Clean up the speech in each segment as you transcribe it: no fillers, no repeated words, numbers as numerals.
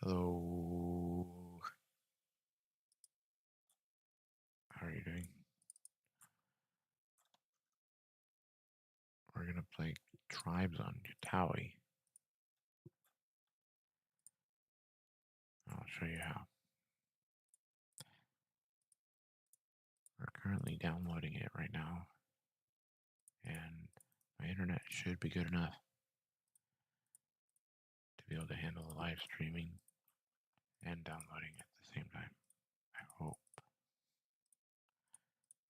Hello. How are you doing? We're gonna play Tribes on Yatawi. I'll show you how. We're currently downloading it right now, and my internet should be good enough to be able to handle the live streaming and downloading at the same time. I hope.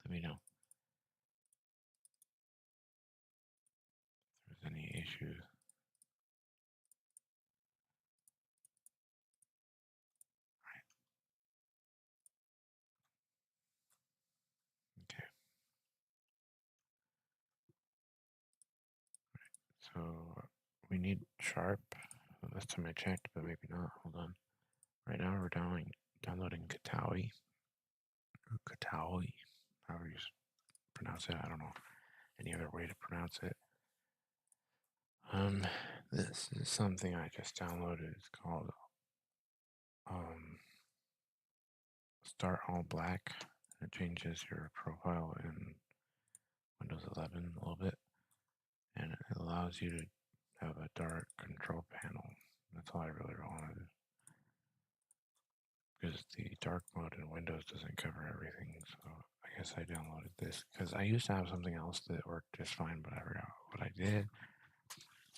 Let me know if there's any issues. Okay. So we need Sharp. Last time I checked, but maybe not. Hold on. Right now we're downloading Katawi. Or Katawi. However you pronounce it. I don't know any other way to pronounce it. This is something I just downloaded. It's called Start All Black. It changes your profile in Windows 11 a little bit, and it allows you to have a dark control panel. That's all I really wanted, because the dark mode in Windows doesn't cover everything. So I guess I downloaded this because I used to have something else that worked just fine, but I forgot what I did.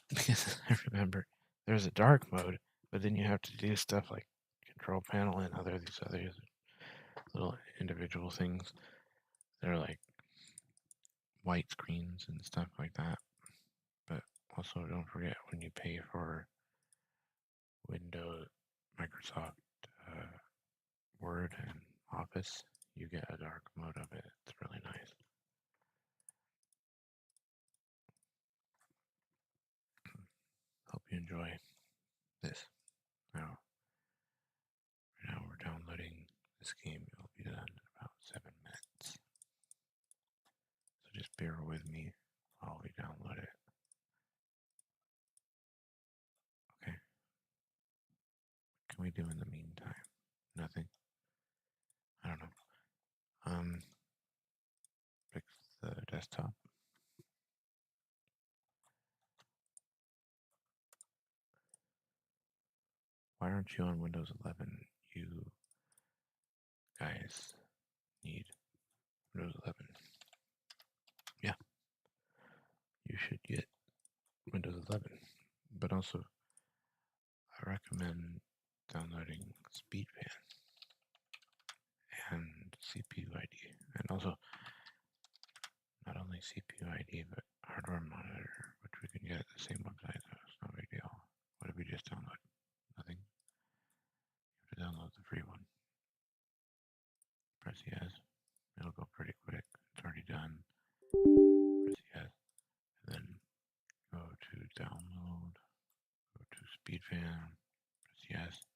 Because I remember there's a dark mode, but then you have to do stuff like control panel and these other little individual things. They're like white screens and stuff like that. But also don't forget, when you pay for Windows, Microsoft Word and Office, you get a dark mode of it. It's really nice. Hope you enjoy this. Now, right now we're downloading this game. It'll be done in about 7 minutes. So just bear with me while we download it. Okay. What can we do in the meantime? Nothing. I don't know. Fix the desktop. Why aren't you on Windows 11? You guys need Windows 11. Yeah, you should get Windows 11. But also, I recommend downloading SpeedFan and CPU ID. And also, not only CPU ID, but hardware monitor, which we can get at the same website, so it's no big deal. What did we just download? Nothing. You have to download the free one. Press yes. It'll go pretty quick. It's already done. Press yes. And then go to download. Go to SpeedFan. Press yes.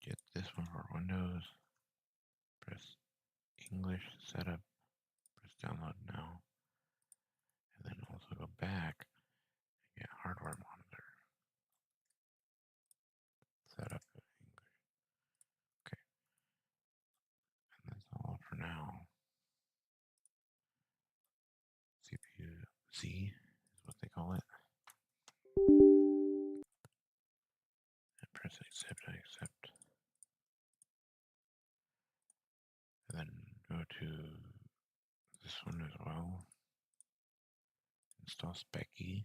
Get this one for Windows. Press English setup. Press download now. And then also go back and get hardware monitor. Setup in English. Okay. And that's all for now. CPU C is what they call it. And press accept, I accept. And then go to this one as well. Install Specky,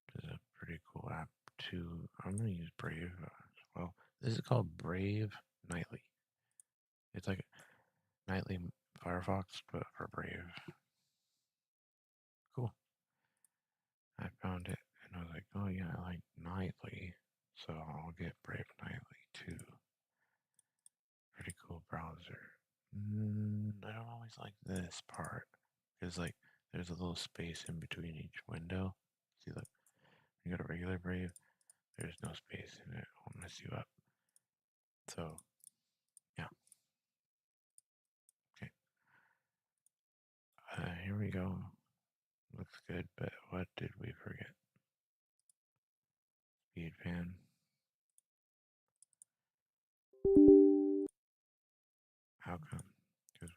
which is a pretty cool app too. I'm going to use Brave as well. This is called Brave Nightly. It's like Nightly Firefox, but for Brave. Cool. I found it and I was like, oh yeah, I like Nightly, so I'll get Brave Nightly too. Pretty cool browser. I don't always like this part because like there's a little space in between each window. See, look, you got a regular Brave. There's no space in it. It'll mess you up. So, yeah. Okay. Here we go. Looks good, but what did we forget? SpeedFan.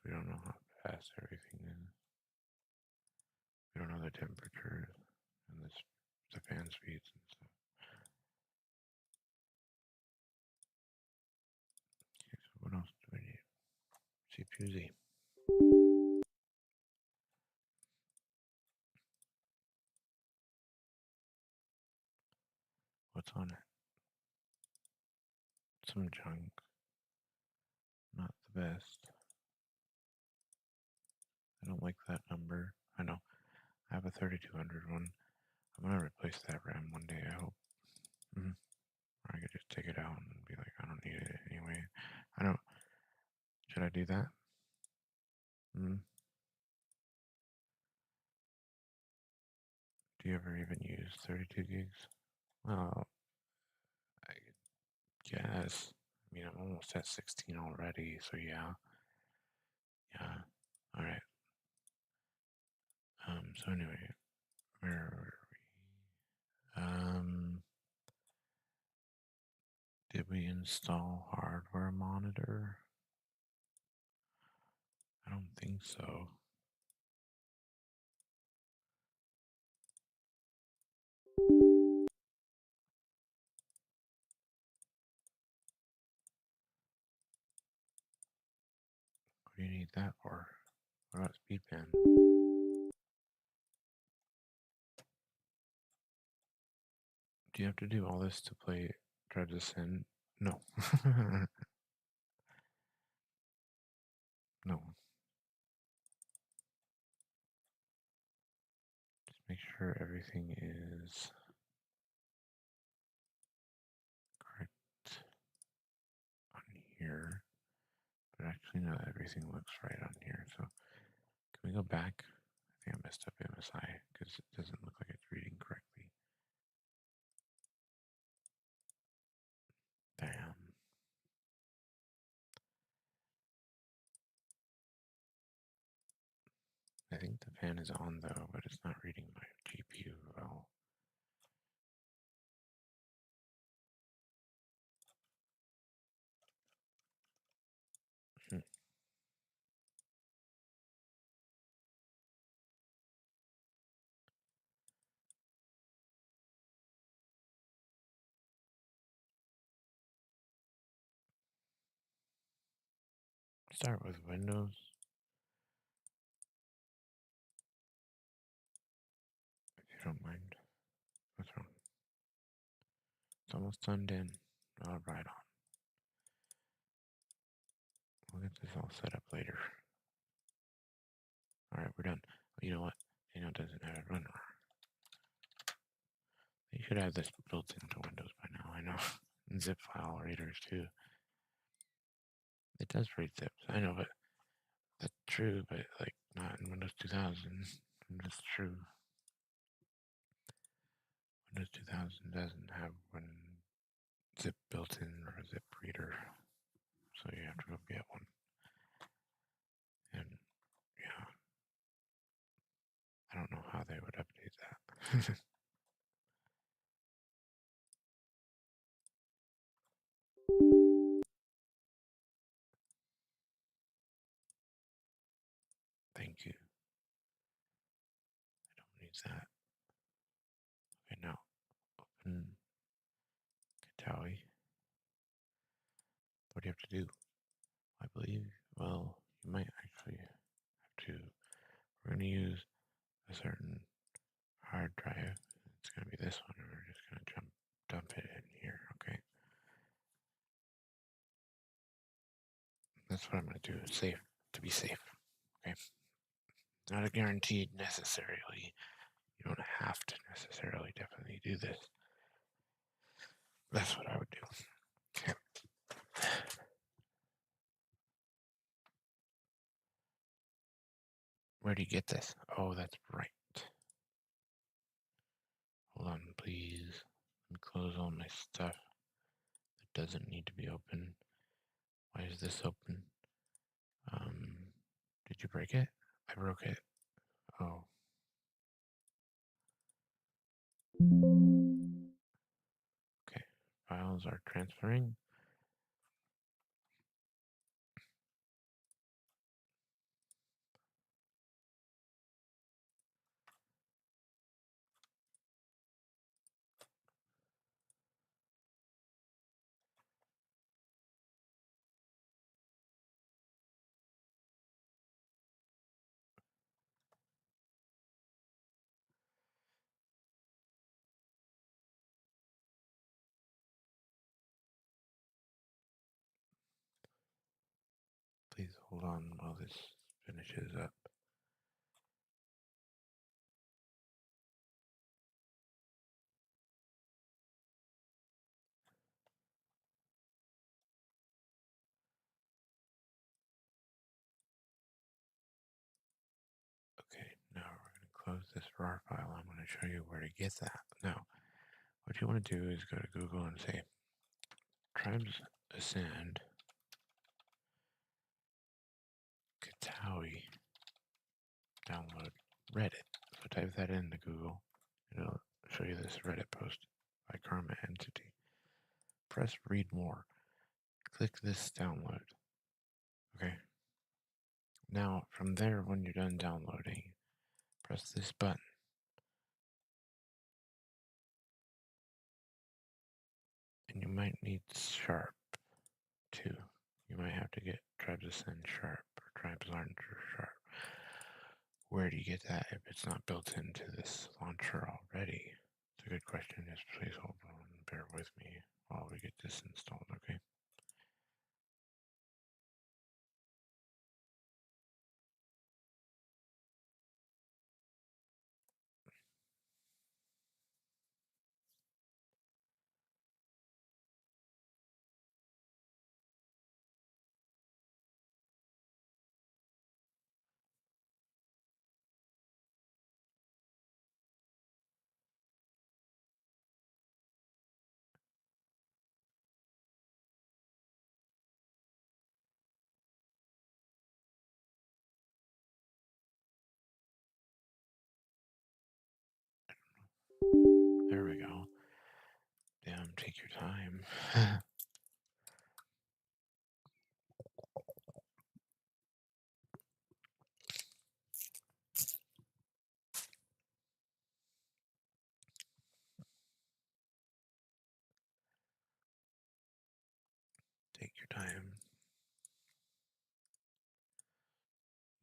We don't know how fast everything is. We don't know the temperatures and the fan speeds and stuff. Okay, so what else do we need? CPU-Z. What's on it? Some junk. Not the best. I don't like that number. I know. I have a 3200 one. I'm gonna replace that RAM one day, I hope. Or I could just take it out and be like, I don't need it anyway. I don't. Should I do that? Do you ever even use 32 gigs? Well, I guess. I mean, I'm almost at 16 already, so yeah. Yeah. All right. So anyway, where were we? Did we install hardware monitor? I don't think so. What do you need that for? What about SpeedPan? Do you have to do all this to play Dread Descent? No. No. Just make sure everything is correct on here. But actually, no, everything looks right on here. So can we go back? I think I messed up MSI because it doesn't look like it's reading correctly. Damn. I think the fan is on though, but it's not reading my GPU well. Start with Windows. If you don't mind. What's wrong? It's almost done, Dan. All right on. We'll get this all set up later. All right, we're done. You know what? It doesn't have a runner. You should have this built into Windows by now. I know. And zip file readers too. It does read zips. I know, but that's true. But like not in Windows 2000. That's true. Windows 2000 doesn't have one zip built in or a zip reader, so you have to go get one. And yeah, I don't know how they would update that. Thank you. I don't need that. Okay, now open Katawi. What do you have to do? I believe, well, you might actually have to. We're going to use a certain hard drive. It's going to be this one, and we're just going to dump it in here, okay? That's what I'm going to do. Safe, to be safe, okay? Not a guaranteed necessarily. You don't have to necessarily definitely do this. That's what I would do. Okay. Where do you get this? Oh, that's right. Hold on, please. Let me close all my stuff that doesn't need to be open. Why is this open? Did you break it? I broke it. Oh. Okay. Files are transferring. hold on while this finishes up. Okay, now we're going to close this RAR file. I'm going to show you where to get that. Now, what you want to do is go to Google and say Tribes Ascend Katawi download Reddit. So type that into Google. It'll show you this Reddit post by Karma Entity. Press read more. Click this download. Okay. Now from there, when you're done downloading, press this button. And you might need Sharp too. You might have to get Tribes Ascend Sharp or Tribes Launcher Sharp. Where do you get that if it's not built into this launcher already? It's a good question. Just please hold on. Bear with me while we get this installed, okay? There we go. Damn, take your time. Take your time.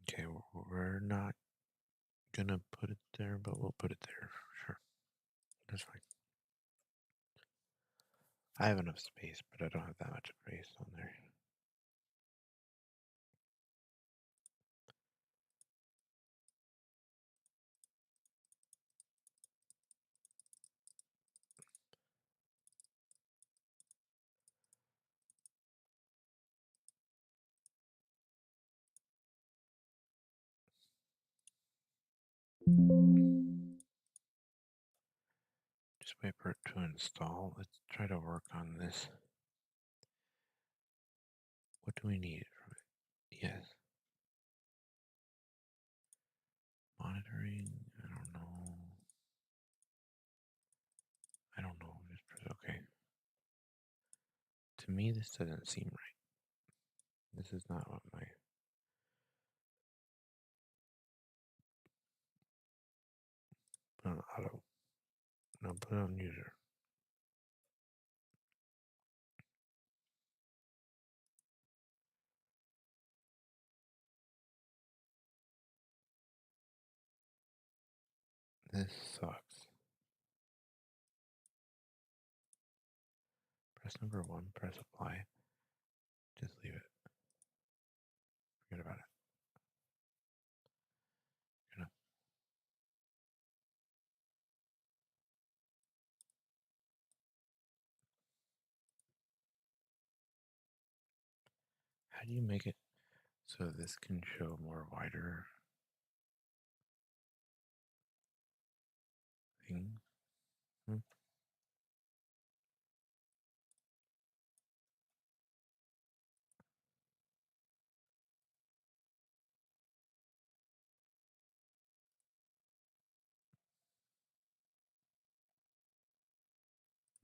Okay, we're not gonna put it there, but we'll put it there. Sure. That's fine. I have enough space, but I don't have that much space on there. Just wait for it to install. Let's try to work on this. What do we need from it? Yes. Monitoring. I don't know. I don't know. Just press OK. To me, this doesn't seem right. This is not what my. Put on auto. No, put on user. This sucks. Press number 1, press apply. Just leave it. Forget about it. Gonna, how do you make it so this can show more wider things? Hmm?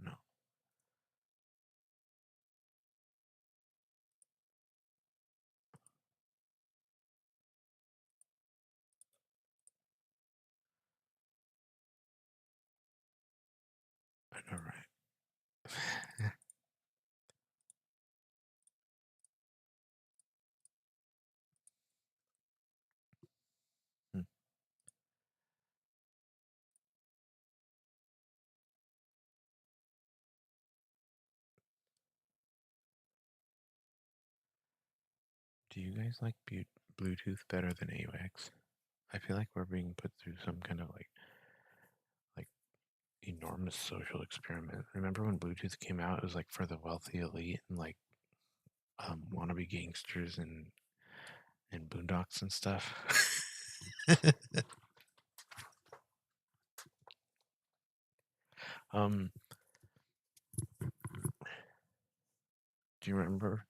No. I know, right? Hmm. Do you guys like Bluetooth better than AUX? I feel like we're being put through some kind of like enormous social experiment. Remember when Bluetooth came out? It was like for the wealthy elite and like wannabe gangsters and boondocks and stuff. um, do you remember?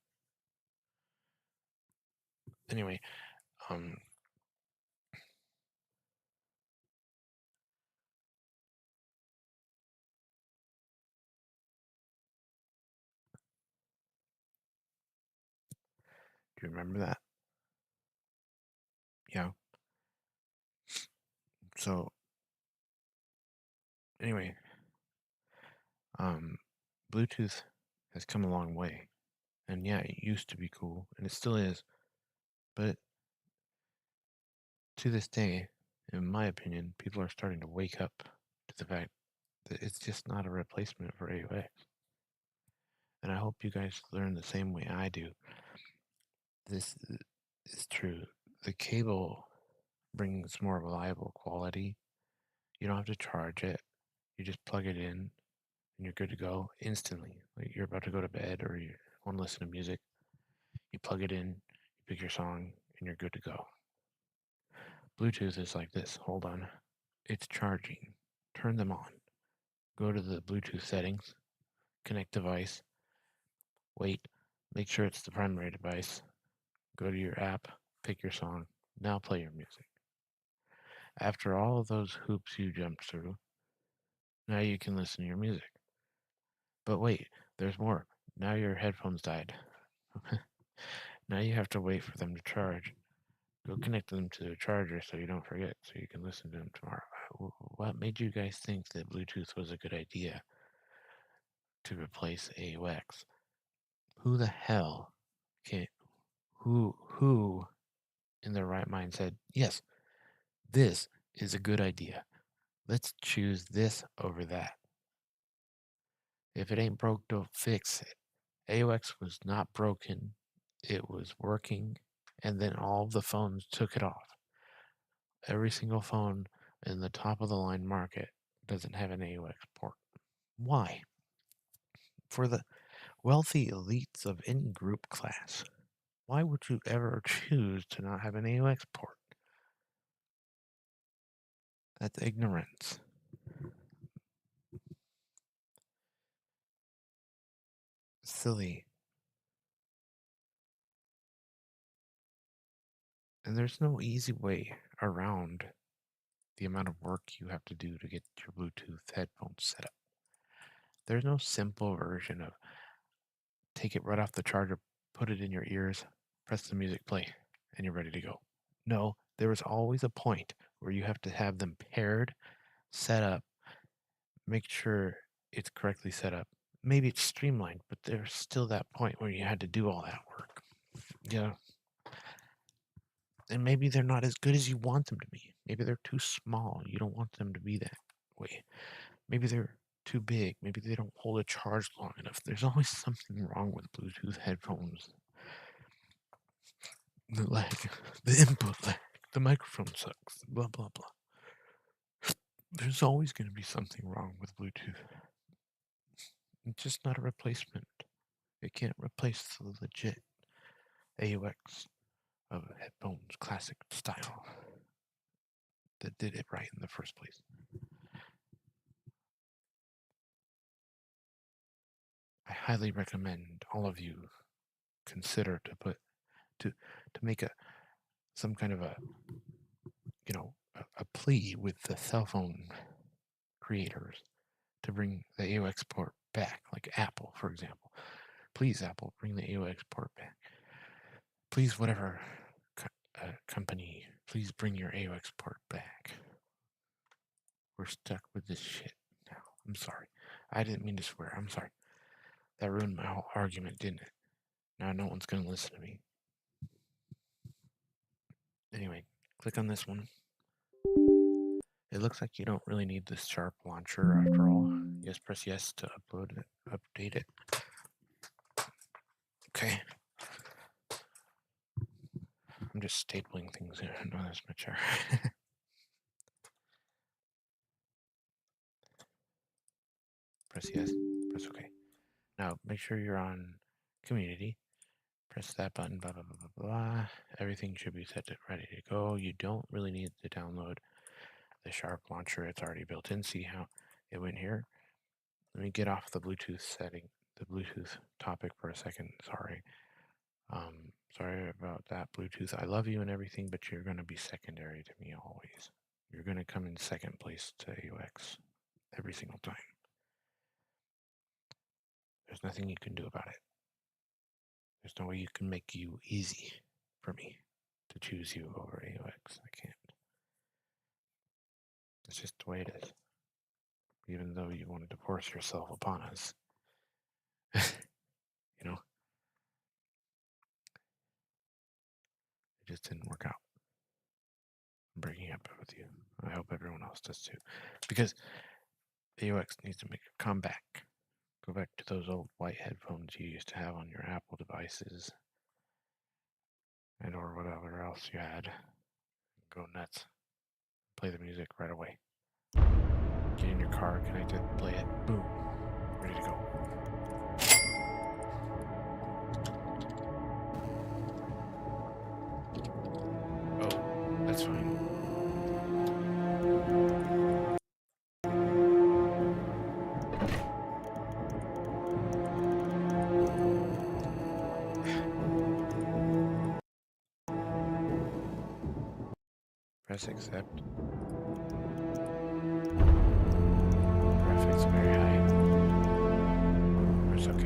Anyway, um, do you remember that? Yeah. So anyway, Bluetooth has come a long way, and yeah, it used to be cool, and it still is, but to this day, in my opinion, people are starting to wake up to the fact that it's just not a replacement for AUX. And I hope you guys learn the same way I do. This is true. The cable brings more reliable quality. You don't have to charge it. You just plug it in and you're good to go instantly. Like you're about to go to bed or you want to listen to music. You plug it in, you pick your song, and you're good to go. Bluetooth is like this. Hold on. It's charging. Turn them on. Go to the Bluetooth settings, connect device, wait, make sure it's the primary device, go to your app, pick your song, now play your music. After all of those hoops you jumped through, now you can listen to your music. But wait, there's more. Now your headphones died. Now you have to wait for them to charge. Go connect them to a charger so you don't forget, so you can listen to them tomorrow. What made you guys think that Bluetooth was a good idea to replace AUX? Who the hell can who in their right mind said, yes, this is a good idea. Let's choose this over that. If it ain't broke, don't fix it. AUX was not broken. It was working, and then all the phones took it off. Every single phone in the top of the line market doesn't have an AUX port. Why? For the wealthy elites of any group class, why would you ever choose to not have an AUX port? That's ignorance. Silly. And there's no easy way around the amount of work you have to do to get your Bluetooth headphones set up. There's no simple version of take it right off the charger, put it in your ears, press the music play, and you're ready to go. No, there is always a point where you have to have them paired, set up, make sure it's correctly set up. Maybe it's streamlined, but there's still that point where you had to do all that work. Yeah. And maybe they're not as good as you want them to be. Maybe they're too small. You don't want them to be that way. Maybe they're too big. Maybe they don't hold a charge long enough. There's always something wrong with Bluetooth headphones. The lag, the input lag, the microphone sucks, blah, blah, blah. There's always going to be something wrong with Bluetooth. It's just not a replacement. It can't replace the legit AUX of headphones classic style that did it right in the first place. I highly recommend all of you consider to make some kind of a plea with the cell phone creators to bring the AUX port back, like Apple, for example. Please, Apple, bring the AUX port back. Please, whatever company, please bring your AUX port back. We're stuck with this shit now. I'm sorry. I didn't mean to swear. I'm sorry. That ruined my whole argument, didn't it? Now no one's going to listen to me. Anyway, click on this one. It looks like you don't really need this Sharp launcher after all. Just press yes to upload it, update it. Okay. just stapling things in. No, that's my chair. Press yes. Press OK. Now make sure you're on community. Press that button. Blah blah blah blah blah. Everything should be set to ready to go. You don't really need to download the Sharp launcher. It's already built in. See how it went here? Let me get off the Bluetooth setting, the Bluetooth topic for a second. Sorry. Sorry about that, Bluetooth. I love you and everything, but you're going to be secondary to me always. You're going to come in second place to AUX every single time. There's nothing you can do about it. There's no way you can make you easy for me to choose you over AUX. I can't. It's just the way it is. Even though you wanted to force yourself upon us. You know? It just didn't work out. I'm breaking up with you. I hope everyone else does too. Because AUX needs to make a comeback. Go back to those old white headphones you used to have on your Apple devices. And or whatever else you had. Go nuts. Play the music right away. Get in your car, connect it, play it. Boom. Ready to go. Oh, that's fine. Press accept. Graphics very high. Press OK.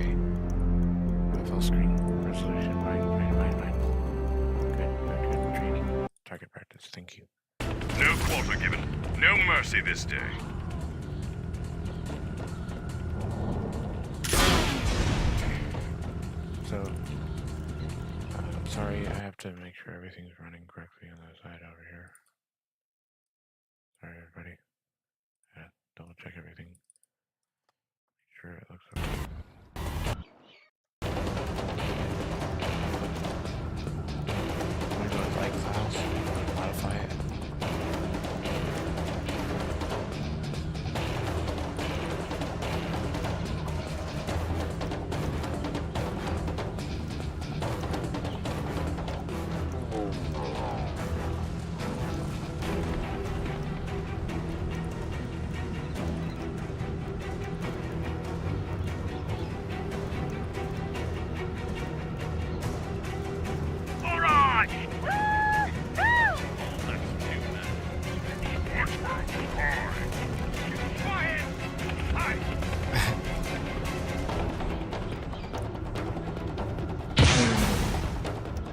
Full screen. Resolution. Fine. Good. Training. Target practice. Thank you. No quarter given. No mercy this day. So, I'm sorry, I have to make sure everything's running correctly on the side over here. Sorry, everybody. Double check everything. Make sure it looks okay. I'm gonna go to like files, modify it.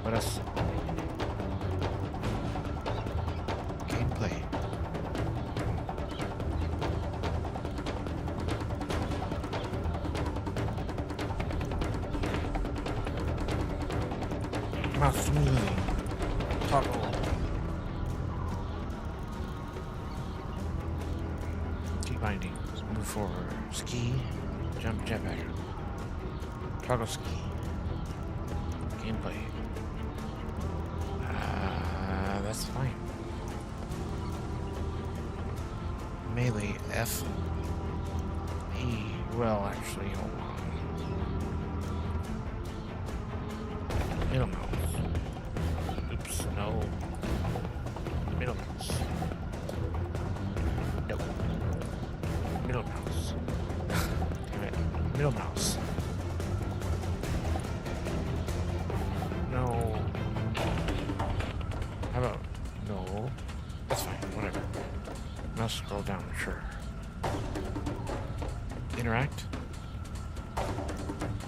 What else? Gameplay. Mouse smoothly. Toggle. Keep binding. Move forward. Ski. Jump jetpack. Toggle ski. Gameplay. That's fine. Melee F. E. Well, actually, hold on. Middle mouse. Oops, no. Middle mouse. No. Middle mouse. Damn it. Middle mouse. No. How about no? That's fine, whatever. Mouse scroll down, sure. Interact.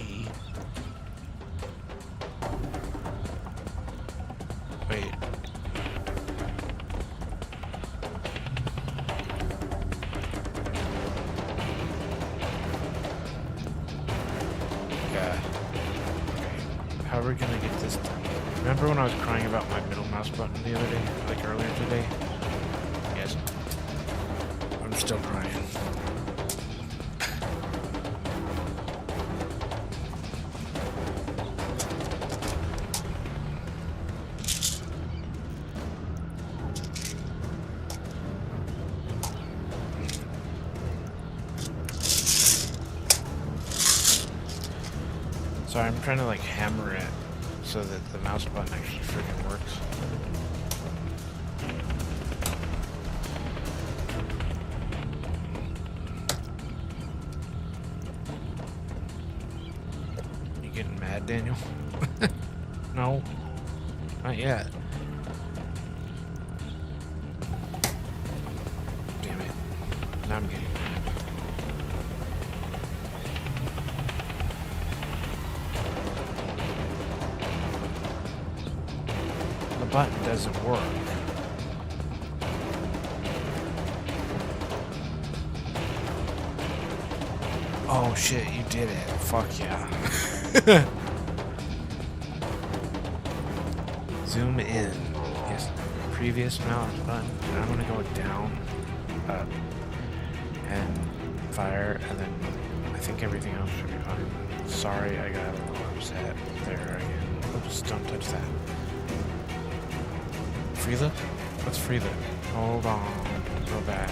E. Wait. Yeah. Okay. How are we gonna get this done? Remember when I was crying about my middle mouse button the other day, like earlier today? Yes. I'm still crying. Sorry, I'm trying to like hammer it so that the mouse button actually freaking works. You getting mad, Daniel? No, not yet. Damn it. Now I'm getting mad. The button doesn't work. Oh shit, you did it. Fuck yeah. Zoom in. Yes, previous mouse button. And I'm gonna go down, up, and fire, and then I think everything else should be fine. Sorry, I got a little upset there again. Oops, don't touch that. Free look? What's free look? Hold on. Go back.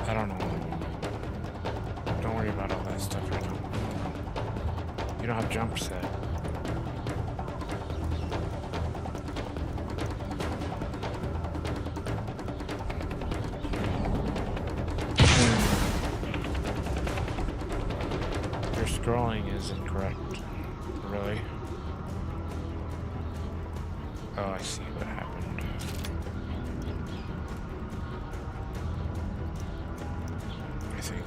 I don't know. Don't worry about all that stuff right now. You don't have jump set. Your scrolling is incorrect. Really? Oh, I see what happened. I think.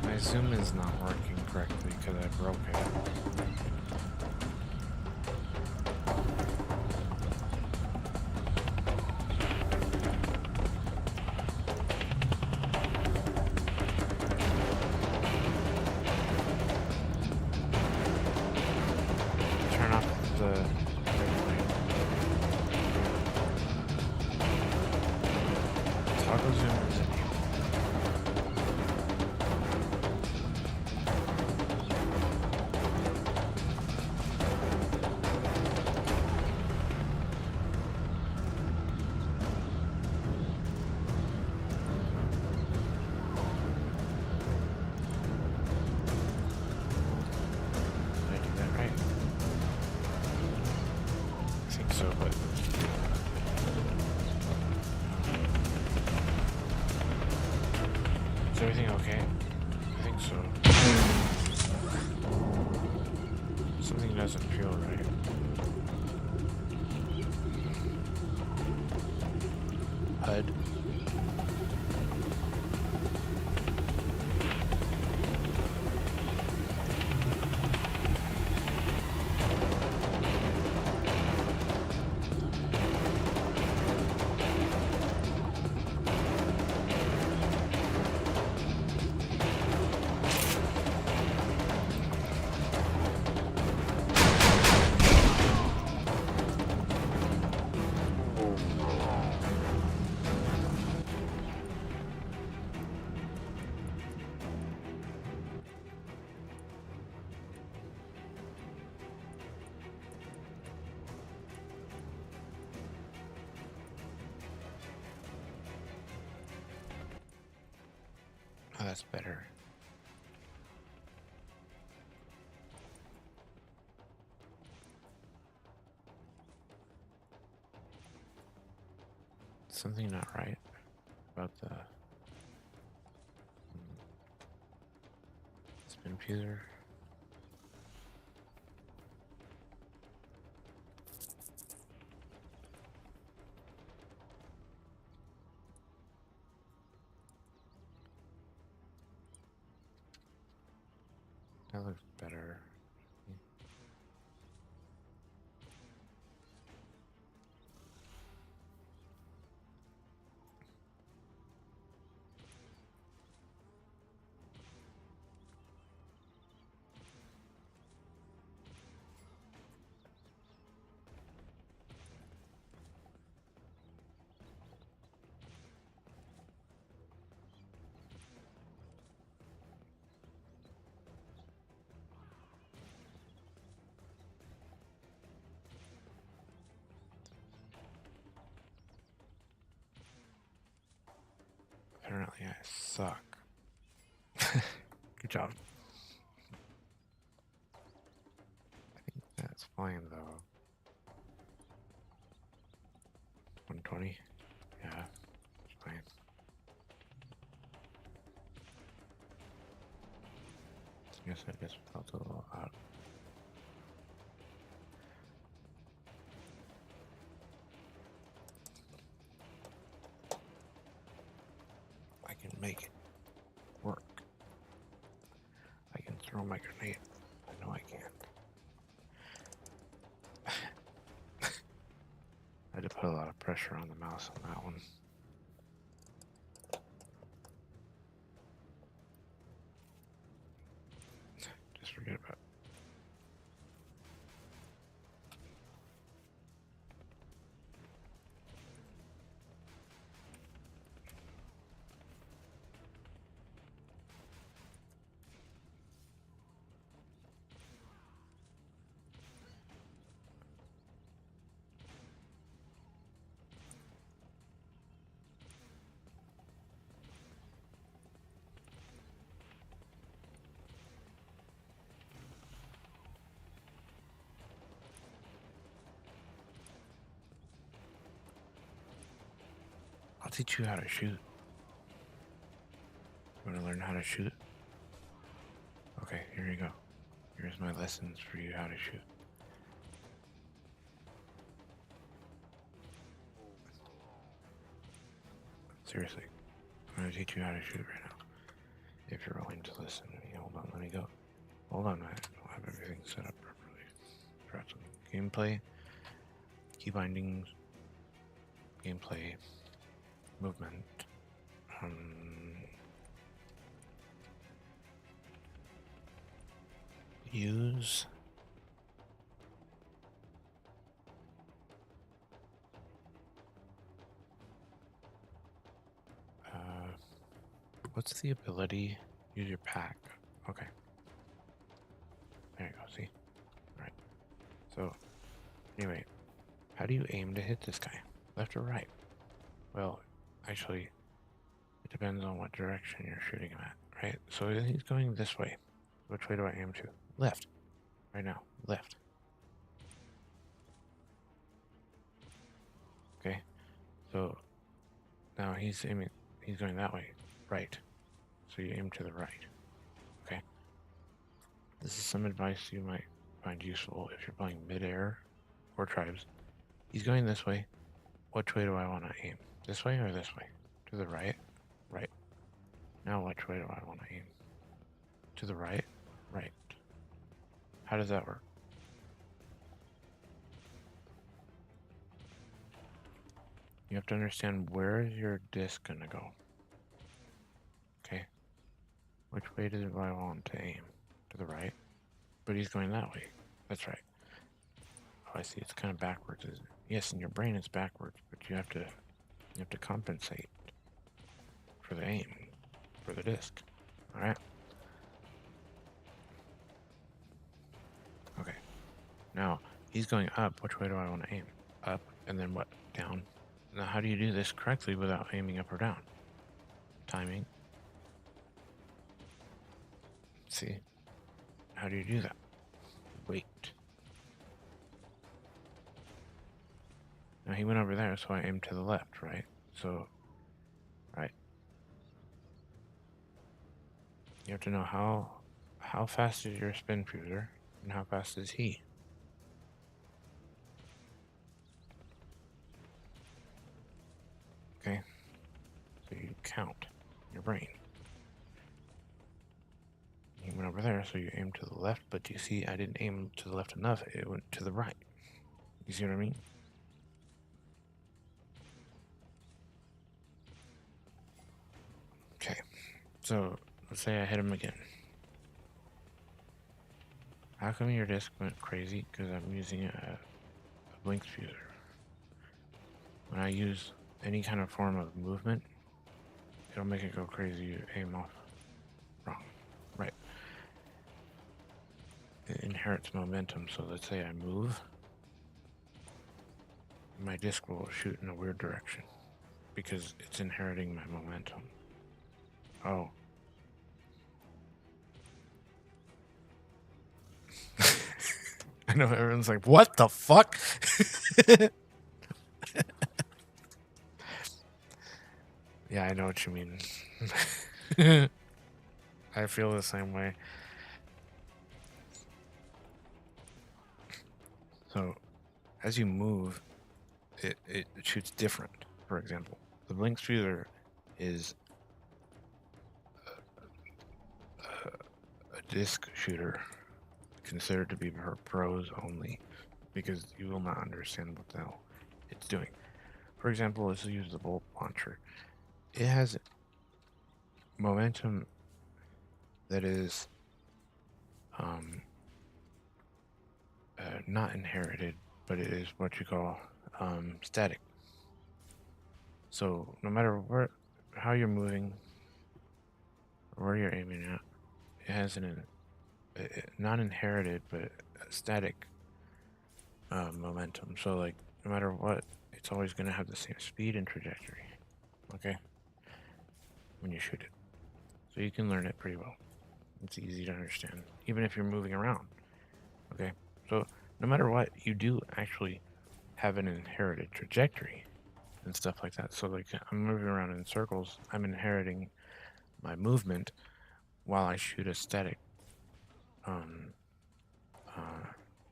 My Zoom is not working correctly because I broke it. Turn off the airplane. Toggle zoom is enabled. Did I do that right? I think so, but is everything okay? I think so. Something doesn't feel right. HUD. Oh, that's better. Something not right about the spin fuser. That looks better. Apparently I suck. Good job. I think that's fine though. 120? Yeah, it's fine. I guess I just felt a little out. I can make it work. I can throw my grenade. I know I can. I had to put a lot of pressure on the mouse on that one. Just forget about it. I'll teach you how to shoot. You want to learn how to shoot? Okay, here you go. Here's my lessons for you how to shoot. Seriously, I'm going to teach you how to shoot right now. If you're willing to listen to me, hold on, let me go. Hold on, man. I'll have everything set up properly. Try some gameplay, key bindings, gameplay, movement. Use. What's the ability? Use your pack. Okay. There you go, see? Alright. So, anyway, how do you aim to hit this guy? Left or right? Well, actually, it depends on what direction you're shooting him at, right? So he's going this way. Which way do I aim to? Left. Right now. Left. Okay. So, now he's aiming, he's going that way. Right. So you aim to the right. Okay. This is some advice you might find useful if you're playing mid-air or tribes. He's going this way. Which way do I want to aim? This way or this way? To the right? Right. Now which way do I want to aim? To the right? Right. How does that work? You have to understand where is your disc going to go. Okay. Which way do I want to aim? To the right? But he's going that way. That's right. Oh, I see. It's kind of backwards, isn't it? Yes, in your brain it's backwards, but you have to compensate for the aim, for the disc. All right. Okay. Now he's going up. Which way do I want to aim? Up, and then what? Down. Now, how do you do this correctly without aiming up or down? Timing. See? How do you do that? Wait. Now he went over there, so I aimed to the left, right? So, right. You have to know how fast is your spin fuser and how fast is he. Okay? So you count in your brain. He went over there, so you aim to the left, but you see I didn't aim to the left enough, it went to the right. You see what I mean? Okay, so let's say I hit him again. How come your disc went crazy? Because I'm using a blink fuser. When I use any kind of form of movement, it'll make it go crazy. You aim off wrong. Right. It inherits momentum, so let's say I move. My disc will shoot in a weird direction because it's inheriting my momentum. Oh. I know everyone's like, what the fuck? Yeah, I know what you mean. I feel the same way. So, as you move, it shoots different. For example, the blink shooter is a disc shooter considered to be for pros only because you will not understand what the hell it's doing. For example, let's use the bolt launcher. It has momentum that is not inherited, but it is what you call static. So no matter how you're moving, or where you're aiming at, it has an not inherited but a static momentum. So like no matter what, it's always going to have the same speed and trajectory. Okay, when you shoot it, so you can learn it pretty well. It's easy to understand, even if you're moving around. Okay, so no matter what, you do actually have an inherited trajectory and stuff like that. So like I'm moving around in circles, I'm inheriting my movement while I shoot a static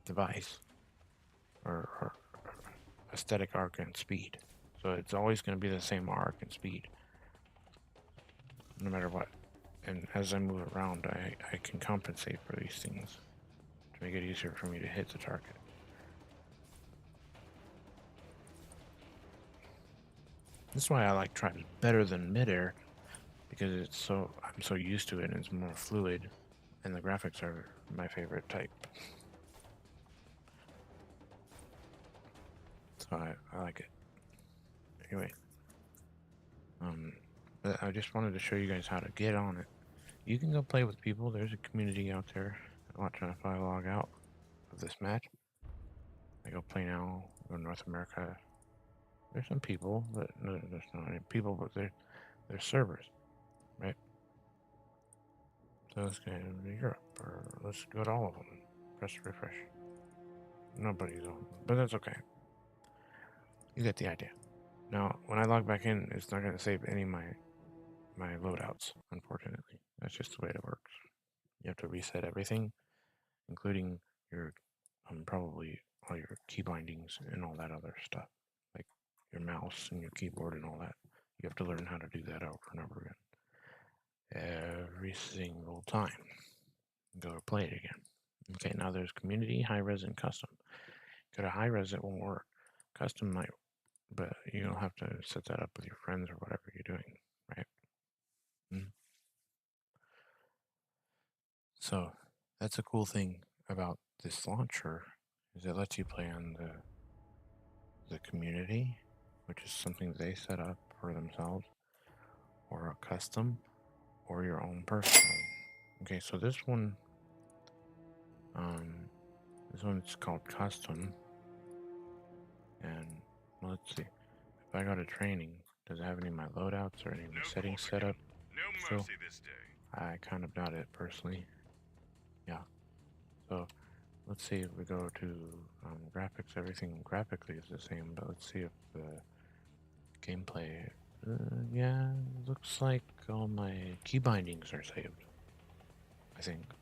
device or a static arc and speed. So it's always going to be the same arc and speed, no matter what. And as I move around, I can compensate for these things to make it easier for me to hit the target. That's why I like trying better than midair, because I'm so used to it and it's more fluid, and the graphics are my favorite type. So I like it. Anyway, but I just wanted to show you guys how to get on it. You can go play with people. There's a community out there watching if I log out of this match. I go play now. Go to North America. There's some people, but no, there's not any people, but there's servers, right? So let's go to Europe, or let's go to all of them. Press refresh. Nobody's on, but that's okay. You get the idea. Now, when I log back in, it's not going to save any of my loadouts, unfortunately. That's just the way it works. You have to reset everything, including your probably all your key bindings and all that other stuff, like your mouse and your keyboard and all that. You have to learn how to do that over and over again, every single time. Go to play it again. Okay, now there's community, high res, and custom. Go to high res, it won't work. Custom might, but you'll have to set that up with your friends or whatever you're doing, right? So that's a cool thing about this launcher is it lets you play on the community, which is something they set up for themselves, or a custom, or your own personal. Okay, so this one's called custom, and let's see. If I go to training, does it have any of my loadouts or any of my settings set up? No mercy this day. I kind of doubt it personally. Yeah. So let's see if we go to graphics. Everything graphically is the same, but let's see if the gameplay. Yeah, looks like all my key bindings are saved. I think.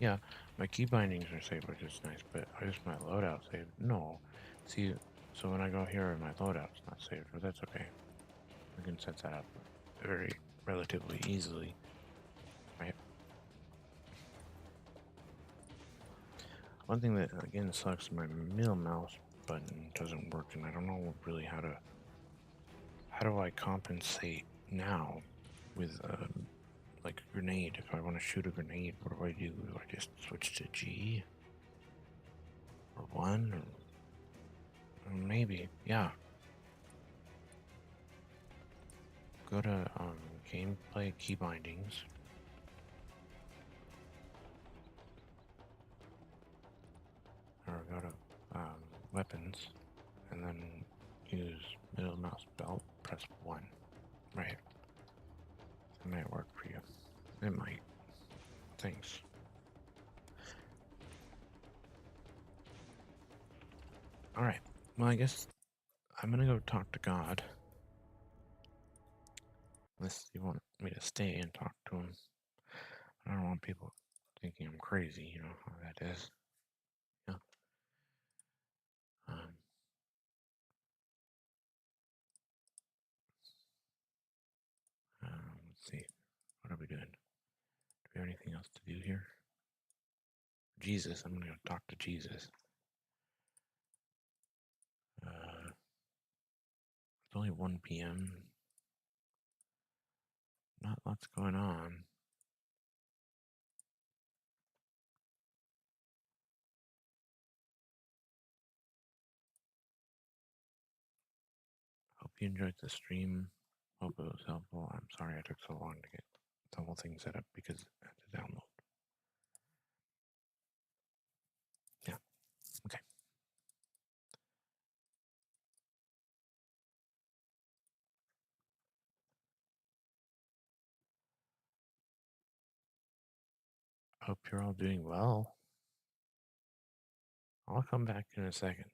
Yeah, my key bindings are saved, which is nice, but is my loadout saved? No. See, so when I go here, my loadout's not saved, but that's okay. We can set that up very relatively easily, right? One thing that again sucks, my middle mouse button doesn't work, and I don't know really how do I compensate now with like a grenade. If I want to shoot a grenade, what do I do? Do I just switch to G or 1 or maybe, yeah. Go to gameplay key bindings. Or go to weapons, and then use middle mouse belt, press 1. Right. might work for you. It might. Thanks. Alright. Well, I guess I'm gonna go talk to God. Unless you want me to stay and talk to him. I don't want people thinking I'm crazy, you know how that is. Yeah. Um, let's see. What are we doing? Do we have anything else to do here? Jesus. I'm gonna go talk to Jesus. It's only 1 p.m. Not lots going on. Hope you enjoyed the stream. Hope it was helpful. I'm sorry I took so long to get the whole thing set up because I had to download. Yeah. Okay. Hope you're all doing well. I'll come back in a second.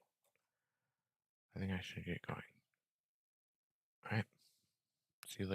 I think I should get going. All right. See you later.